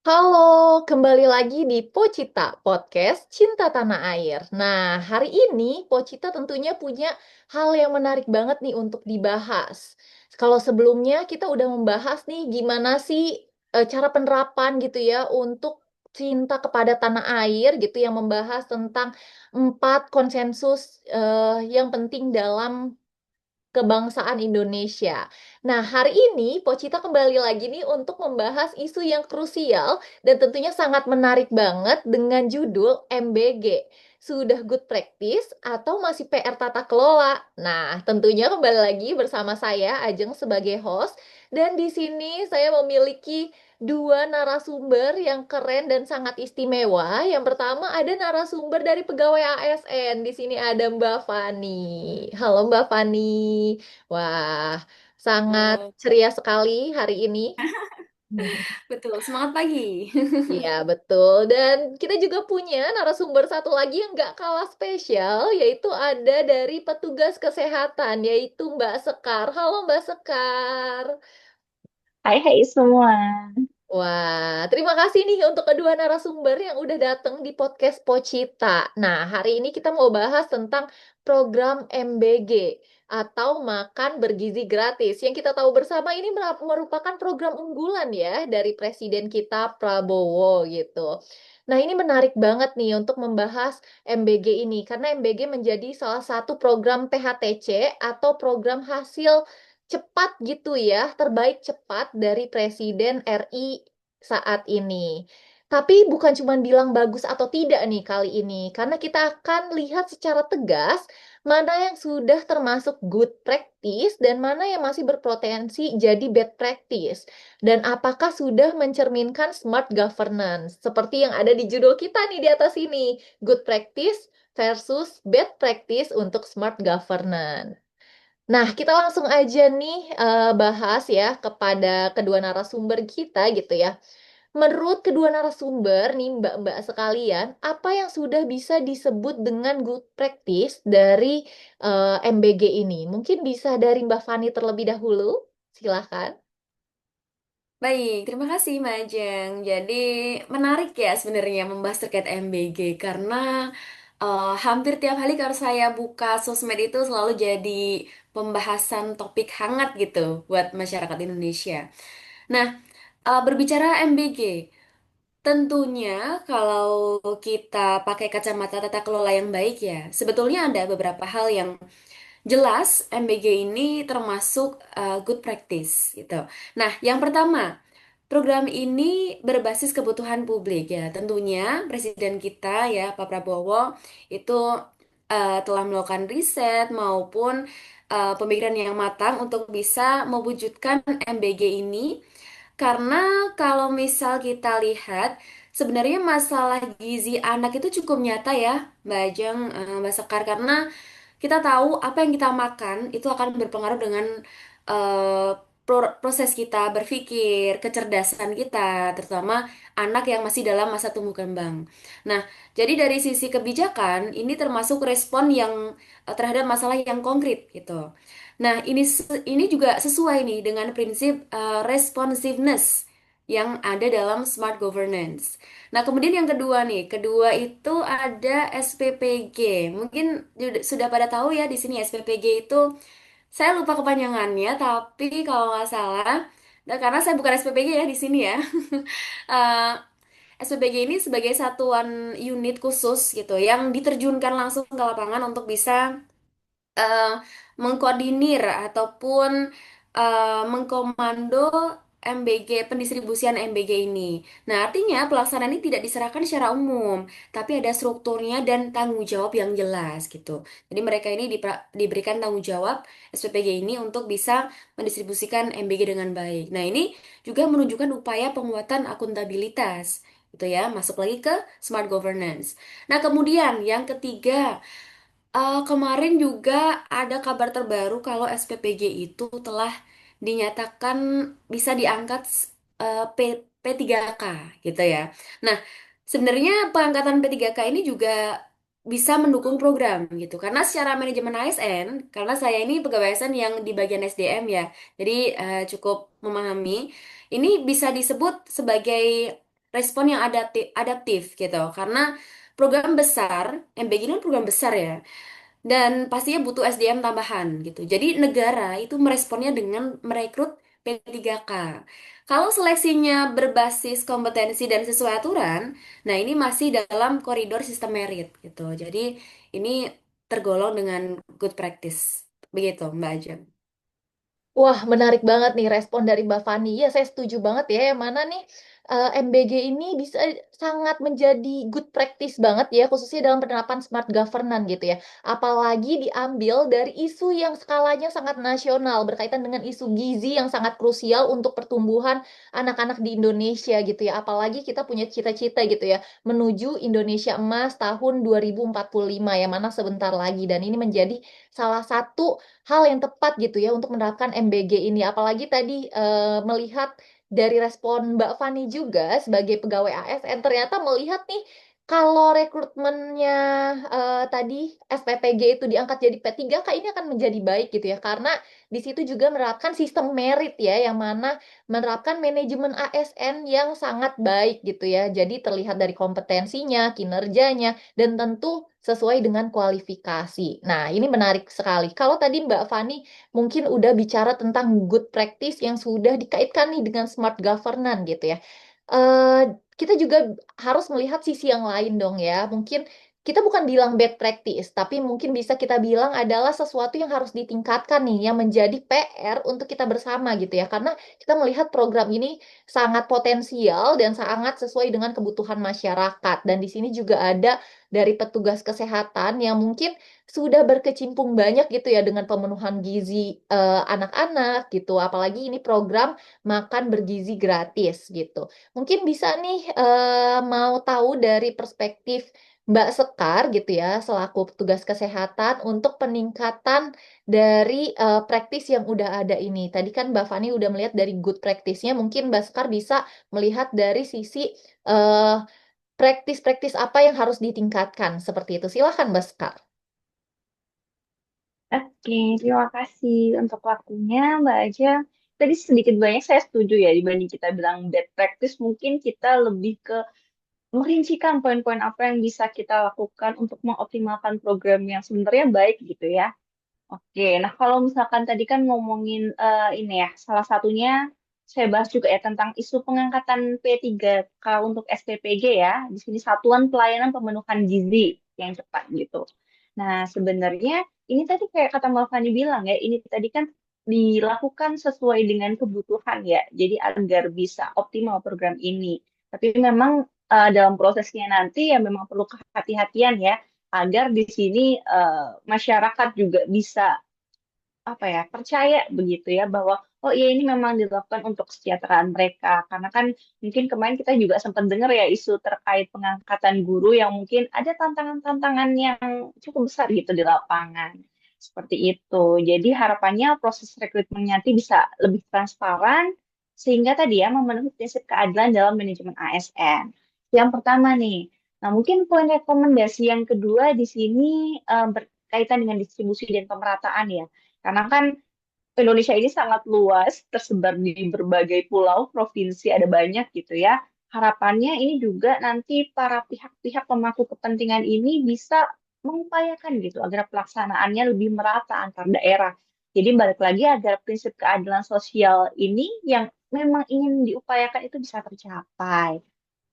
Halo, kembali lagi di Pocita Podcast Cinta Tanah Air. Nah, hari ini Pocita tentunya punya hal yang menarik banget nih untuk dibahas. Kalau sebelumnya kita udah membahas nih gimana sih cara penerapan gitu ya untuk cinta kepada tanah air gitu yang membahas tentang 4 konsensus yang penting dalam kebangsaan Indonesia. Nah, hari ini Pocita kembali lagi nih untuk membahas isu yang krusial dan tentunya sangat menarik banget dengan judul MBG. Sudah good practice atau masih PR tata kelola? Nah, tentunya kembali lagi bersama saya Ajeng sebagai host dan di sini saya memiliki dua narasumber yang keren dan sangat istimewa. Yang pertama ada narasumber dari pegawai ASN. Di sini ada Mbak Fani. Halo Mbak Fani. Wah, sangat Oh, ceria sekali hari ini. betul. Semangat pagi. Iya, betul. Dan kita juga punya narasumber satu lagi yang nggak kalah spesial, yaitu ada dari petugas kesehatan, yaitu Mbak Sekar. Halo Mbak Sekar. Hai hai semua. Wah, terima kasih nih untuk kedua narasumber yang udah datang di podcast Pocita. Nah, hari ini kita mau bahas tentang program MBG atau Makan Bergizi Gratis. Yang kita tahu bersama ini merupakan program unggulan ya dari Presiden kita Prabowo gitu. Nah, ini menarik banget nih untuk membahas MBG ini karena MBG menjadi salah satu program PHTC atau program hasil cepat gitu ya, terbaik cepat dari Presiden RI saat ini. Tapi bukan cuma bilang bagus atau tidak nih kali ini, karena kita akan lihat secara tegas mana yang sudah termasuk good practice dan mana yang masih berpotensi jadi bad practice. Dan apakah sudah mencerminkan smart governance, seperti yang ada di judul kita nih di atas ini, good practice versus bad practice untuk smart governance. Nah, kita langsung aja nih bahas ya kepada kedua narasumber kita gitu ya. Menurut kedua narasumber nih Mbak-mbak sekalian, apa yang sudah bisa disebut dengan good practice dari MBG ini? Mungkin bisa dari Mbak Fani terlebih dahulu. Silahkan. Baik, terima kasih Mbak Ajeng. Jadi menarik ya sebenarnya membahas terkait MBG karena hampir tiap hari kalau saya buka sosmed itu selalu jadi pembahasan topik hangat gitu buat masyarakat Indonesia. Nah, berbicara MBG, tentunya kalau kita pakai kacamata tata kelola yang baik ya, sebetulnya ada beberapa hal yang jelas, MBG ini termasuk good practice gitu. Nah, yang pertama, program ini berbasis kebutuhan publik ya. Tentunya Presiden kita ya, Pak Prabowo itu telah melakukan riset maupun pemikiran yang matang untuk bisa mewujudkan MBG ini. Karena kalau misal kita lihat, sebenarnya masalah gizi anak itu cukup nyata ya, Mbak Ajeng, Mbak Sekar, karena kita tahu apa yang kita makan itu akan berpengaruh dengan eh, proses kita berpikir, kecerdasan kita, terutama anak yang masih dalam masa tumbuh kembang. Nah, jadi dari sisi kebijakan ini termasuk respon yang terhadap masalah yang konkret gitu. Nah, ini juga sesuai nih dengan prinsip responsiveness yang ada dalam smart governance. Nah, kemudian yang kedua nih, kedua itu ada SPPG. Mungkin sudah pada tahu ya di sini SPPG itu saya lupa kepanjangannya, tapi kalau nggak salah, nah, karena saya bukan SPPG ya di sini ya. eh, SPPG ini sebagai satuan unit khusus gitu yang diterjunkan langsung ke lapangan untuk bisa eh, mengkoordinir ataupun mengkomando MBG, pendistribusian MBG ini. Nah, artinya pelaksanaan ini tidak diserahkan secara umum, tapi ada strukturnya dan tanggung jawab yang jelas gitu. Jadi mereka ini diberikan tanggung jawab SPPG ini untuk bisa mendistribusikan MBG dengan baik. Nah, ini juga menunjukkan upaya penguatan akuntabilitas gitu ya, masuk lagi ke smart governance. Nah, kemudian yang ketiga, kemarin juga ada kabar terbaru kalau SPPG itu telah dinyatakan bisa diangkat P, P3K gitu ya. Nah, sebenarnya pengangkatan P3K ini juga bisa mendukung program gitu. Karena secara manajemen ASN, karena saya ini pegawai ASN yang di bagian SDM ya, jadi cukup memahami. Ini bisa disebut sebagai respon yang adaptif gitu. Karena program besar, MBG ini kan program besar ya, dan pastinya butuh SDM tambahan gitu. Jadi negara itu meresponnya dengan merekrut P3K. Kalau seleksinya berbasis kompetensi dan sesuai aturan, nah ini masih dalam koridor sistem merit gitu. Jadi ini tergolong dengan good practice. Begitu, Mbak Ajeng. Wah, menarik banget nih respon dari Mbak Fani. Ya, saya setuju banget ya. Yang mana nih MBG ini bisa sangat menjadi good practice banget ya, khususnya dalam penerapan smart governance gitu ya. Apalagi diambil dari isu yang skalanya sangat nasional, berkaitan dengan isu gizi yang sangat krusial untuk pertumbuhan anak-anak di Indonesia gitu ya. Apalagi kita punya cita-cita gitu ya, menuju Indonesia Emas tahun 2045 yang mana sebentar lagi. Dan ini menjadi salah satu hal yang tepat gitu ya untuk menerapkan MBG ini. Apalagi tadi melihat dari respon Mbak Fani juga sebagai pegawai ASN, ternyata melihat nih kalau rekrutmennya tadi SPPG itu diangkat jadi P3K ini akan menjadi baik gitu ya. Karena di situ juga menerapkan sistem merit ya, yang mana menerapkan manajemen ASN yang sangat baik gitu ya. Jadi terlihat dari kompetensinya, kinerjanya, dan tentu sesuai dengan kualifikasi. Nah, ini menarik sekali. Kalau tadi Mbak Fani mungkin udah bicara tentang good practice yang sudah dikaitkan nih dengan smart governance gitu ya. Eh, kita juga harus melihat sisi yang lain dong ya. Mungkin kita bukan bilang bad practice, tapi mungkin bisa kita bilang adalah sesuatu yang harus ditingkatkan nih, yang menjadi PR untuk kita bersama gitu ya. Karena kita melihat program ini sangat potensial dan sangat sesuai dengan kebutuhan masyarakat. Dan di sini juga ada dari petugas kesehatan yang mungkin sudah berkecimpung banyak gitu ya dengan pemenuhan gizi anak-anak gitu. Apalagi ini program makan bergizi gratis gitu. Mungkin bisa nih mau tahu dari perspektif Mbak Sekar gitu ya, selaku petugas kesehatan untuk peningkatan dari praktis yang udah ada ini. Tadi kan Mbak Fani udah melihat dari good practice-nya, mungkin Mbak Sekar bisa melihat dari sisi eh, praktis-praktis apa yang harus ditingkatkan seperti itu. Silahkan, Mbak Sekar. Oke, terima kasih untuk waktunya, Mbak Aja. Tadi sedikit banyak saya setuju ya, dibanding kita bilang bad practice, mungkin kita lebih ke merincikan poin-poin apa yang bisa kita lakukan untuk mengoptimalkan program yang sebenarnya baik gitu ya. Oke, nah kalau misalkan tadi kan ngomongin ini ya, salah satunya saya bahas juga ya tentang isu pengangkatan P3K untuk SPPG ya. Di sini Satuan Pelayanan Pemenuhan Gizi yang cepat gitu. Nah, sebenarnya ini tadi kayak kata Mbak Fani bilang ya, ini tadi kan dilakukan sesuai dengan kebutuhan ya. Jadi agar bisa optimal program ini. Tapi memang dalam prosesnya nanti ya memang perlu kehati-hatian ya agar di sini masyarakat juga bisa apa ya percaya begitu ya bahwa oh iya ini memang dilakukan untuk kesejahteraan mereka karena kan mungkin kemarin kita juga sempat dengar ya isu terkait pengangkatan guru yang mungkin ada tantangan-tantangan yang cukup besar gitu di lapangan seperti itu jadi harapannya proses rekrutmen nanti bisa lebih transparan sehingga tadi ya memenuhi prinsip keadilan dalam manajemen ASN yang pertama nih. Nah, mungkin poin rekomendasi yang kedua di sini berkaitan dengan distribusi dan pemerataan ya. Karena kan Indonesia ini sangat luas, tersebar di berbagai pulau, provinsi, ada banyak gitu ya. Harapannya ini juga nanti para pihak-pihak pemangku kepentingan ini bisa mengupayakan gitu agar pelaksanaannya lebih merata antar daerah. Jadi balik lagi agar prinsip keadilan sosial ini yang memang ingin diupayakan itu bisa tercapai.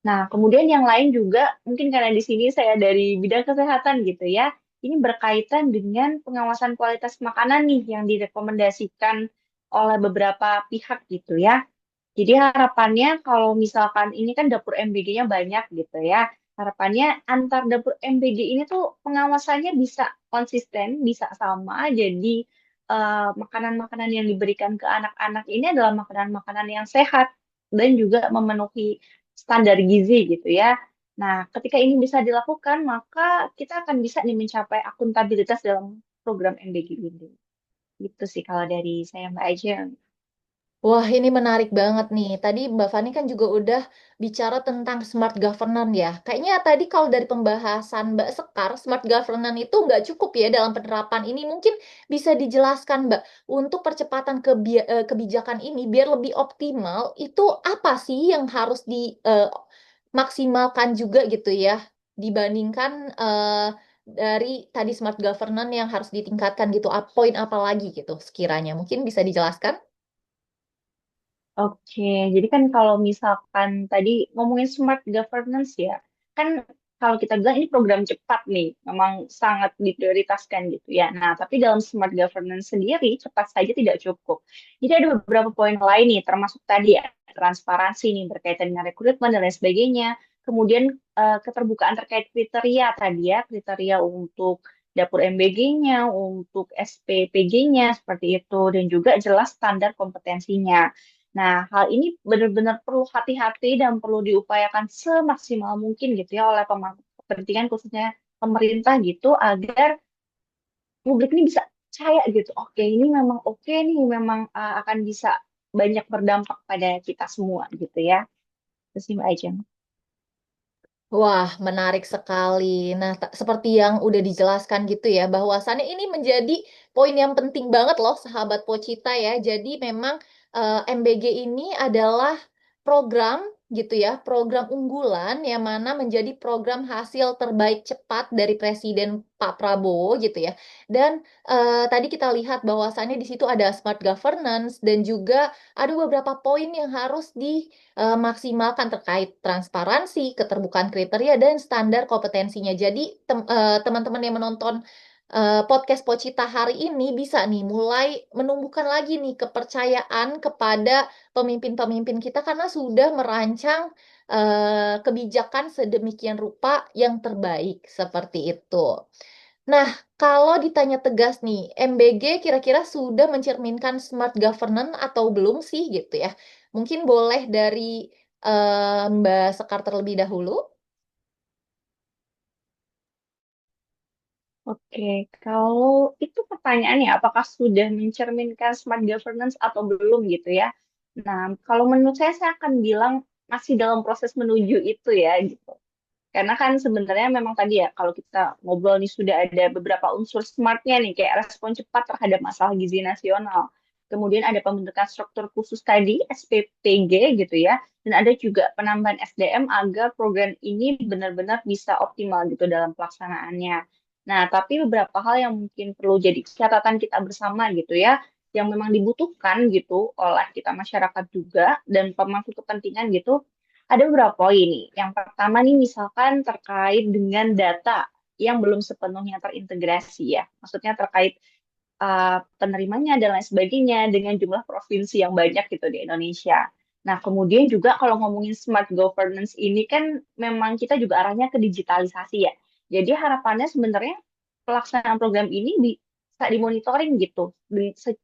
Nah, kemudian yang lain juga, mungkin karena di sini saya dari bidang kesehatan gitu ya, ini berkaitan dengan pengawasan kualitas makanan nih yang direkomendasikan oleh beberapa pihak gitu ya. Jadi harapannya kalau misalkan ini kan dapur MBG-nya banyak gitu ya, harapannya antar dapur MBG ini tuh pengawasannya bisa konsisten, bisa sama, jadi makanan-makanan yang diberikan ke anak-anak ini adalah makanan-makanan yang sehat dan juga memenuhi standar gizi gitu ya. Nah, ketika ini bisa dilakukan, maka kita akan bisa nih mencapai akuntabilitas dalam program MBG ini. Gitu sih kalau dari saya Mbak Ajeng. Wah, ini menarik banget nih. Tadi Mbak Fani kan juga udah bicara tentang smart governance ya. Kayaknya tadi kalau dari pembahasan Mbak Sekar, smart governance itu nggak cukup ya dalam penerapan ini. Mungkin bisa dijelaskan Mbak, untuk percepatan kebijakan ini biar lebih optimal, itu apa sih yang harus dimaksimalkan juga gitu ya, dibandingkan dari tadi smart governance yang harus ditingkatkan gitu. Poin apa lagi gitu sekiranya? Mungkin bisa dijelaskan? Oke, jadi kan kalau misalkan tadi ngomongin smart governance ya, kan kalau kita bilang ini program cepat nih, memang sangat diprioritaskan gitu ya. Nah, tapi dalam smart governance sendiri cepat saja tidak cukup. Jadi ada beberapa poin lain nih, termasuk tadi ya transparansi nih berkaitan dengan rekrutmen dan lain sebagainya. Kemudian keterbukaan terkait kriteria tadi ya, kriteria untuk dapur MBG-nya, untuk SPPG-nya seperti itu, dan juga jelas standar kompetensinya. Nah, hal ini benar-benar perlu hati-hati dan perlu diupayakan semaksimal mungkin gitu ya oleh pemangku kepentingan khususnya pemerintah gitu agar publik ini bisa percaya gitu. Oke, ini memang oke nih, memang akan bisa banyak berdampak pada kita semua gitu ya. Terus Mbak Ajeng. Wah, menarik sekali. Nah, seperti yang udah dijelaskan gitu ya, bahwasannya ini menjadi poin yang penting banget loh, sahabat Pocita ya. Jadi memang MBG ini adalah program gitu ya, program unggulan yang mana menjadi program hasil terbaik cepat dari Presiden Pak Prabowo gitu ya. Dan tadi kita lihat bahwasannya di situ ada smart governance dan juga ada beberapa poin yang harus maksimalkan terkait transparansi, keterbukaan kriteria, dan standar kompetensinya. Jadi, teman-teman yang menonton podcast Pocita hari ini bisa nih mulai menumbuhkan lagi nih kepercayaan kepada pemimpin-pemimpin kita karena sudah merancang kebijakan sedemikian rupa yang terbaik seperti itu. Nah, kalau ditanya tegas nih, MBG kira-kira sudah mencerminkan smart governance atau belum sih gitu ya? Mungkin boleh dari Mbak Sekar terlebih dahulu. Oke, kalau itu pertanyaannya apakah sudah mencerminkan smart governance atau belum gitu ya? Nah, kalau menurut saya akan bilang masih dalam proses menuju itu ya gitu. Karena kan sebenarnya memang tadi ya, kalau kita ngobrol nih sudah ada beberapa unsur smartnya nih, kayak respon cepat terhadap masalah gizi nasional. Kemudian ada pembentukan struktur khusus tadi, SPPG gitu ya. Dan ada juga penambahan SDM agar program ini benar-benar bisa optimal gitu dalam pelaksanaannya. Nah, tapi beberapa hal yang mungkin perlu jadi catatan kita bersama gitu ya, yang memang dibutuhkan gitu oleh kita masyarakat juga dan pemangku kepentingan gitu, ada beberapa poin nih. Yang pertama nih misalkan terkait dengan data yang belum sepenuhnya terintegrasi ya. Maksudnya terkait penerimanya dan lain sebagainya dengan jumlah provinsi yang banyak gitu di Indonesia. Nah, kemudian juga kalau ngomongin smart governance ini kan memang kita juga arahnya ke digitalisasi ya. Jadi harapannya sebenarnya pelaksanaan program ini bisa dimonitoring gitu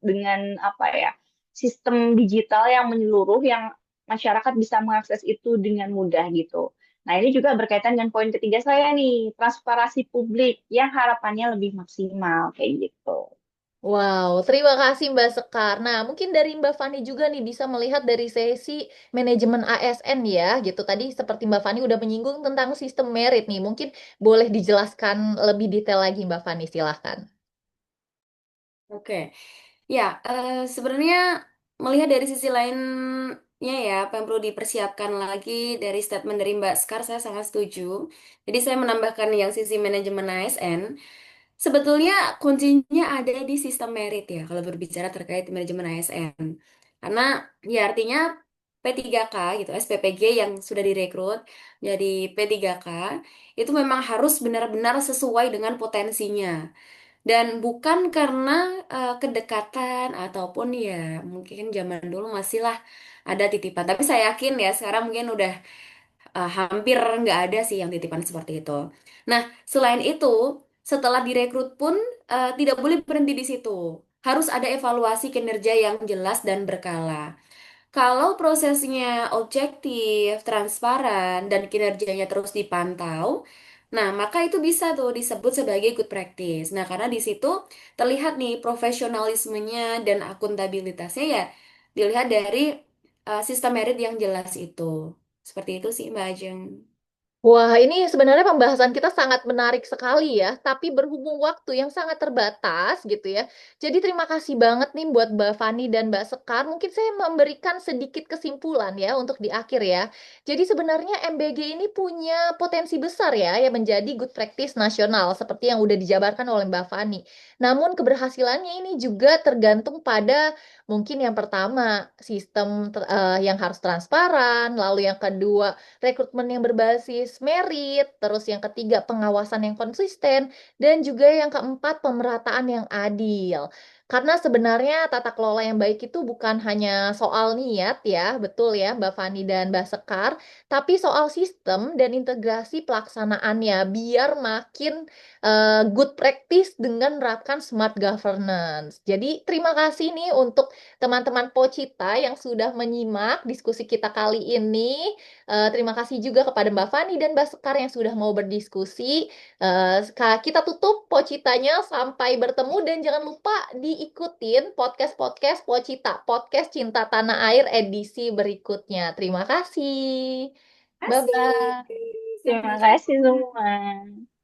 dengan apa ya, sistem digital yang menyeluruh yang masyarakat bisa mengakses itu dengan mudah gitu. Nah, ini juga berkaitan dengan poin ketiga saya nih, transparansi publik yang harapannya lebih maksimal kayak gitu. Wow, terima kasih Mbak Sekar. Nah, mungkin dari Mbak Fani juga nih bisa melihat dari sesi manajemen ASN ya, gitu. Tadi seperti Mbak Fani udah menyinggung tentang sistem merit nih. Mungkin boleh dijelaskan lebih detail lagi Mbak Fani, silahkan. Oke. Ya, sebenarnya melihat dari sisi lainnya ya, apa yang perlu dipersiapkan lagi dari statement dari Mbak Skar, saya sangat setuju. Jadi saya menambahkan yang sisi manajemen ASN, sebetulnya kuncinya ada di sistem merit ya, kalau berbicara terkait manajemen ASN. Karena ya artinya P3K gitu, SPPG yang sudah direkrut jadi P3K, itu memang harus benar-benar sesuai dengan potensinya. Dan bukan karena kedekatan ataupun ya mungkin zaman dulu masih lah ada titipan. Tapi saya yakin ya sekarang mungkin udah hampir nggak ada sih yang titipan seperti itu. Nah, selain itu, setelah direkrut pun tidak boleh berhenti di situ. Harus ada evaluasi kinerja yang jelas dan berkala. Kalau prosesnya objektif, transparan, dan kinerjanya terus dipantau, nah maka itu bisa tuh disebut sebagai good practice. Nah, karena di situ terlihat nih profesionalismenya dan akuntabilitasnya ya dilihat dari sistem merit yang jelas itu. Seperti itu sih Mbak Ajeng. Wah, ini sebenarnya pembahasan kita sangat menarik sekali ya, tapi berhubung waktu yang sangat terbatas gitu ya. Jadi terima kasih banget nih buat Mbak Fani dan Mbak Sekar. Mungkin saya memberikan sedikit kesimpulan ya untuk di akhir ya. Jadi sebenarnya MBG ini punya potensi besar ya yang menjadi good practice nasional seperti yang udah dijabarkan oleh Mbak Fani. Namun keberhasilannya ini juga tergantung pada mungkin yang pertama sistem yang harus transparan, lalu yang kedua rekrutmen yang berbasis merit, terus yang ketiga pengawasan yang konsisten, dan juga yang keempat pemerataan yang adil. Karena sebenarnya tata kelola yang baik itu bukan hanya soal niat ya, betul ya Mbak Fani dan Mbak Sekar, tapi soal sistem dan integrasi pelaksanaannya biar makin good practice dengan menerapkan smart governance. Jadi terima kasih nih untuk teman-teman Pocita yang sudah menyimak diskusi kita kali ini. Terima kasih juga kepada Mbak Fani dan Mbak Sekar yang sudah mau berdiskusi. Kita tutup Pocitanya sampai bertemu dan jangan lupa diikutin podcast-podcast Pocita, podcast Cinta Tanah Air edisi berikutnya. Terima kasih. Terima kasih. Bye-bye. Sampai Terima jumpa. kasih semua.